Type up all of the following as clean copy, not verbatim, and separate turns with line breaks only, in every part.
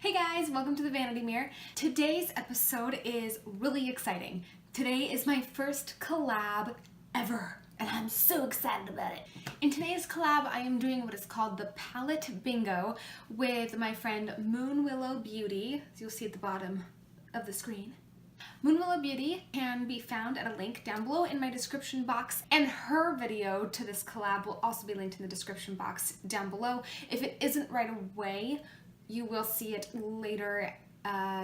Hey guys, welcome to the Vanity Mirror. Today's episode is really exciting. Today is my first collab ever, and I'm so excited about it. In today's collab, I am doing what is called the palette bingo with my friend Moonwillow Beauty, as you'll see at the bottom of the screen. Moonwillow Beauty can be found at a link down below in my description box, and her video to this collab will also be linked in the description box down below. If it isn't right away, you will see it later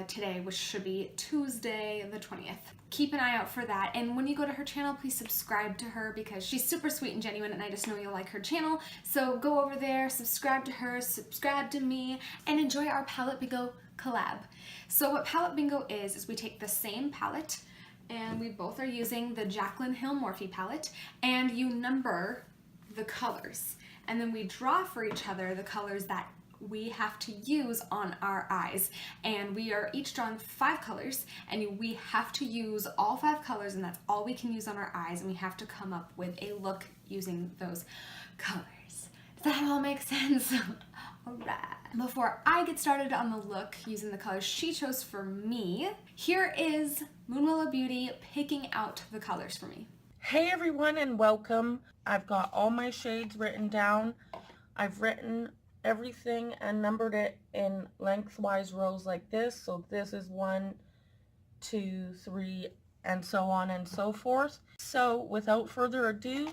today, which should be Tuesday the 20th. Keep an eye out for that, and when you go to her channel, please subscribe to her because she's super sweet and genuine, and I just know you'll like her channel. So go over there, subscribe to her, subscribe to me, and enjoy our palette bingo collab. So what palette bingo is we take the same palette, and we both are using the Jaclyn Hill Morphe palette, and you number the colors, and then we draw for each other the colors that we have to use on our eyes, and we are each drawing 5 colors, and we have to use all 5 colors, and that's all we can use on our eyes, and we have to come up with a look using those colors. Does that all make sense? Alright. Before I get started on the look using the colors she chose for me, here is Moonwillow Beauty picking out the colors for me.
Hey everyone, and welcome. I've got all my shades written down. I've written everything and numbered it in lengthwise rows like this. So this is 1, 2, 3, and so on and so forth. So without further ado,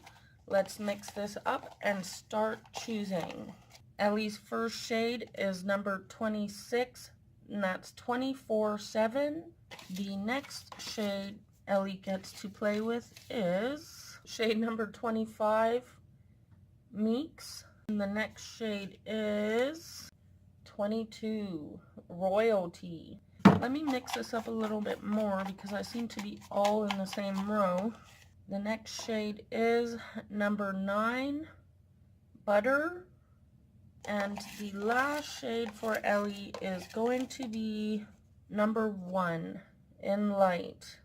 let's mix this up and start choosing. Ellie's first shade is number 26, and that's 24/7. The next shade Ellie gets to play with is shade number 25, Meeks. And the next shade is 22, Royalty. Let me mix this up a little bit more because I seem to be all in the same row. The next shade is number 9, Butter. And the last shade for Ellie is going to be number 1, In Light.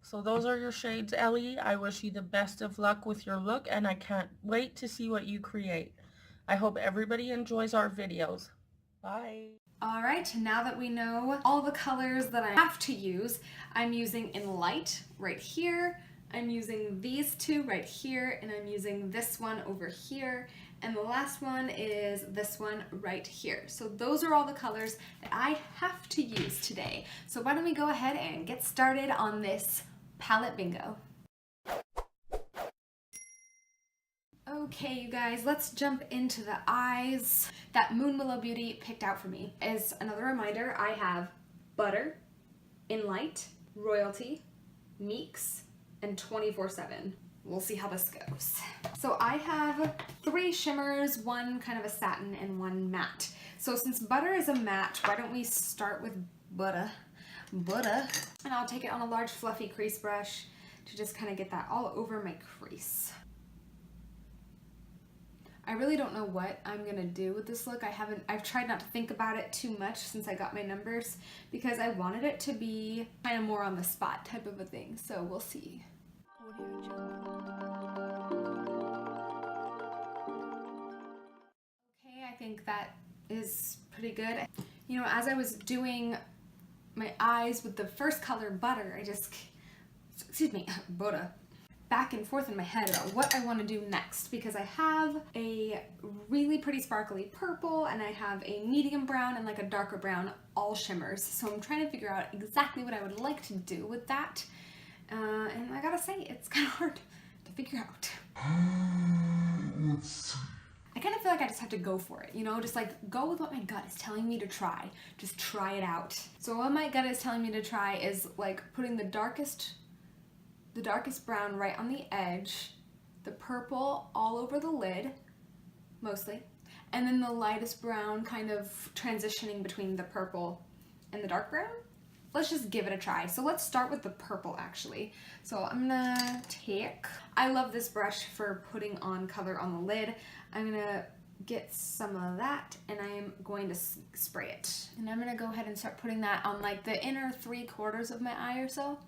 So those are your shades, Ellie. I wish you the best of luck with your look, and I can't wait to see what you create. I hope everybody enjoys our videos. Bye.
Alright, now that we know all the colors that I have to use, I'm using In Light right here, I'm using these 2 right here, and I'm using this one over here, and the last one is this one right here. So those are all the colors that I have to use today. So why don't we go ahead and get started on this palette bingo. Okay, you guys, let's jump into the eyes that Moonwillow Beauty picked out for me. As another reminder, I have Butter, In Light, Royalty, Meeks, and 24/7. We'll see how this goes. So I have 3 shimmers, 1 kind of a satin, and 1 matte. So since Butter is a matte, why don't we start with Butter. And I'll take it on a large fluffy crease brush to just kind of get that all over my crease. I really don't know what I'm gonna do with this look. I've tried not to think about it too much since I got my numbers because I wanted it to be kind of more on the spot type of a thing. So we'll see. Okay, I think that is pretty good. You know, as I was doing my eyes with the first color, Butter, Butter, back and forth in my head about what I want to do next, because I have a really pretty sparkly purple, and I have a medium brown and like a darker brown, all shimmers. So I'm trying to figure out exactly what I would like to do with that. And I gotta say, it's kind of hard to figure out. I kind of feel like I just have to go for it, you know, just like go with what my gut is telling me to try. Just try it out. So what my gut is telling me to try is like putting the darkest brown right on the edge, the purple all over the lid, mostly, and then the lightest brown kind of transitioning between the purple and the dark brown. Let's just give it a try. So let's start with the purple, actually. So I'm gonna I love this brush for putting on color on the lid. I'm gonna get some of that, and I am going to spray it. And I'm gonna go ahead and start putting that on like the inner 3/4 of my eye or so.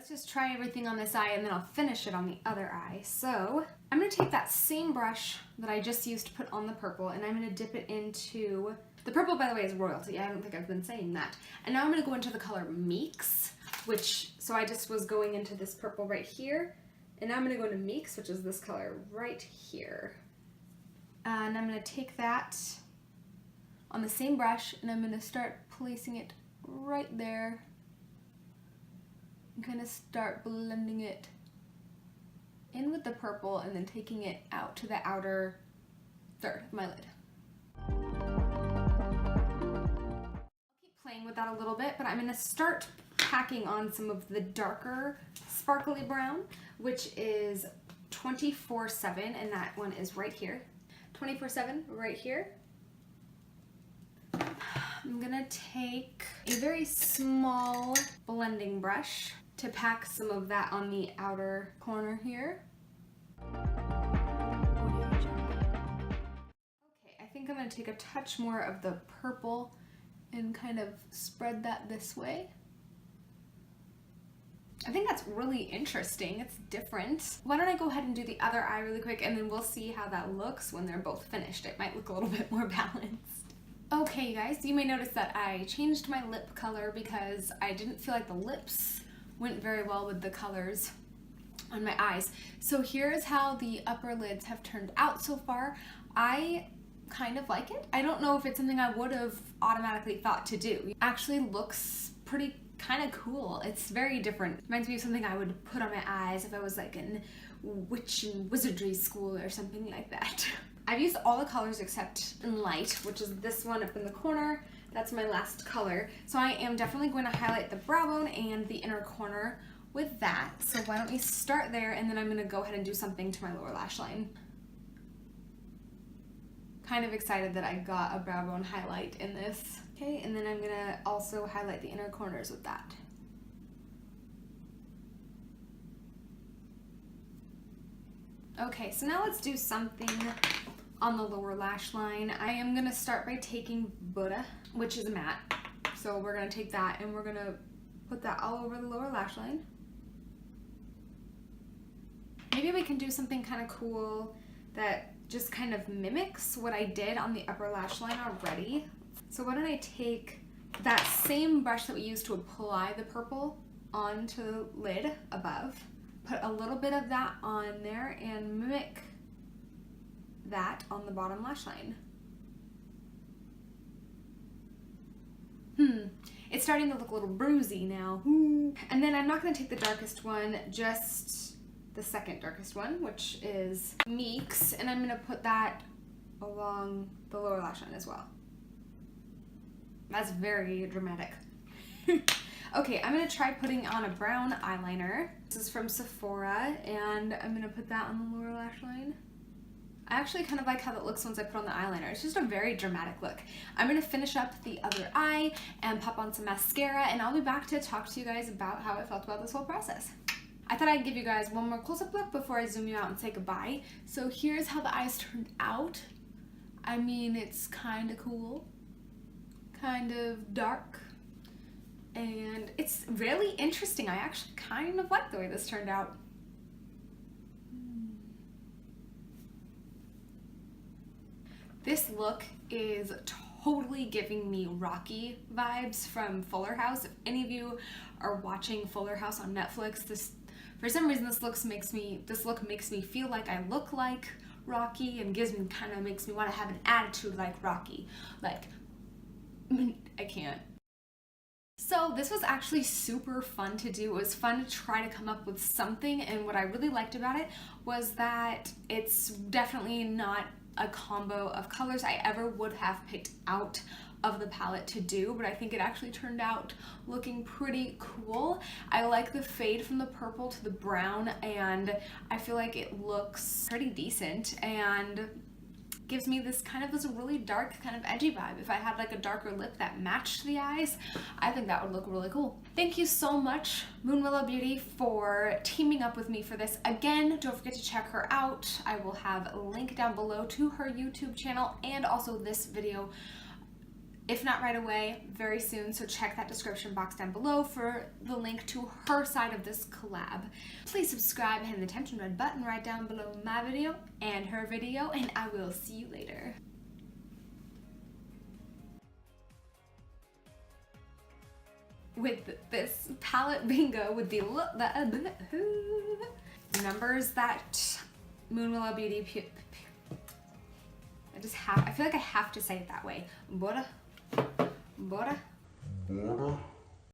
let's just try everything on this eye and then I'll finish it on the other eye. So I'm going to take that same brush that I just used to put on the purple and I'm going to dip it into, the purple by the way is royalty, I don't think I've been saying that. And now I'm going to go into the color Meeks, which, so I just was going into this purple right here. And now I'm going to go into Meeks, which is this color right here. And I'm going to take that on the same brush and I'm going to start placing it right there. And kind of start blending it in with the purple and then taking it out to the outer third of my lid. I'll keep playing with that a little bit, but I'm going to start packing on some of the darker sparkly brown, which is 24/7, and that one is right here. 24/7 right here. I'm gonna take a very small blending brush to pack some of that on the outer corner here. Okay, I think I'm gonna take a touch more of the purple and kind of spread that this way. I think that's really interesting. It's different. Why don't I go ahead and do the other eye really quick and then we'll see how that looks when they're both finished. It might look a little bit more balanced. Okay, you guys, you may notice that I changed my lip color because I didn't feel like the lips went very well with the colors on my eyes. So here's how the upper lids have turned out so far. I kind of like it. I don't know if it's something I would have automatically thought to do. It actually looks pretty kind of cool. It's very different. Reminds me of something I would put on my eyes if I was like in witch and wizardry school or something like that. I've used all the colors except in light, which is this one up in the corner. That's my last color. So I am definitely going to highlight the brow bone and the inner corner with that. So why don't we start there and then I'm going to go ahead and do something to my lower lash line. Kind of excited that I got a brow bone highlight in this. Okay, and then I'm gonna also highlight the inner corners with that. Okay, so now let's do something on the lower lash line. I am gonna start by taking Buddha, which is a matte. So we're gonna take that and we're gonna put that all over the lower lash line. Maybe we can do something kind of cool that just kind of mimics what I did on the upper lash line already. So why don't I take that same brush that we used to apply the purple onto the lid above, put a little bit of that on there and mimic that on the bottom lash line. It's starting to look a little bruisey now. And then I'm not going to take the darkest one, just the second darkest one, which is Meeks, and I'm going to put that along the lower lash line as well. That's very dramatic. Okay, I'm going to try putting on a brown eyeliner. This is from Sephora, and I'm going to put that on the lower lash line. I actually kind of like how that looks once I put on the eyeliner. It's just a very dramatic look. I'm going to finish up the other eye and pop on some mascara, and I'll be back to talk to you guys about how I felt about this whole process. I thought I'd give you guys one more close-up look before I zoom you out and say goodbye. So here's how the eyes turned out. I mean, it's kind of cool, kind of dark, and it's really interesting. I actually kind of like the way this turned out. This look is totally giving me Rocky vibes from Fuller House. If any of you are watching Fuller House on Netflix, for some reason this look makes me feel like I look like Rocky and kind of makes me want to have an attitude like Rocky. Like, I can't. So this was actually super fun to do. It was fun to try to come up with something, and what I really liked about it was that it's definitely not a combo of colors I ever would have picked out of the palette to do, but I think it actually turned out looking pretty cool. I like the fade from the purple to the brown, and I feel like it looks pretty decent and gives me this really dark, kind of edgy vibe. If I had like a darker lip that matched the eyes, I think that would look really cool. Thank you so much, Moonwillow Beauty, for teaming up with me for this. Again, don't forget to check her out. I will have a link down below to her YouTube channel and also this video If not right away, very soon, so check that description box down below for the link to her side of this collab. Please subscribe and hit the attention red button right down below my video and her video, and I will see you later. With this palette bingo, with the numbers that Moonwillow Beauty, I feel like I have to say it that way. Bora.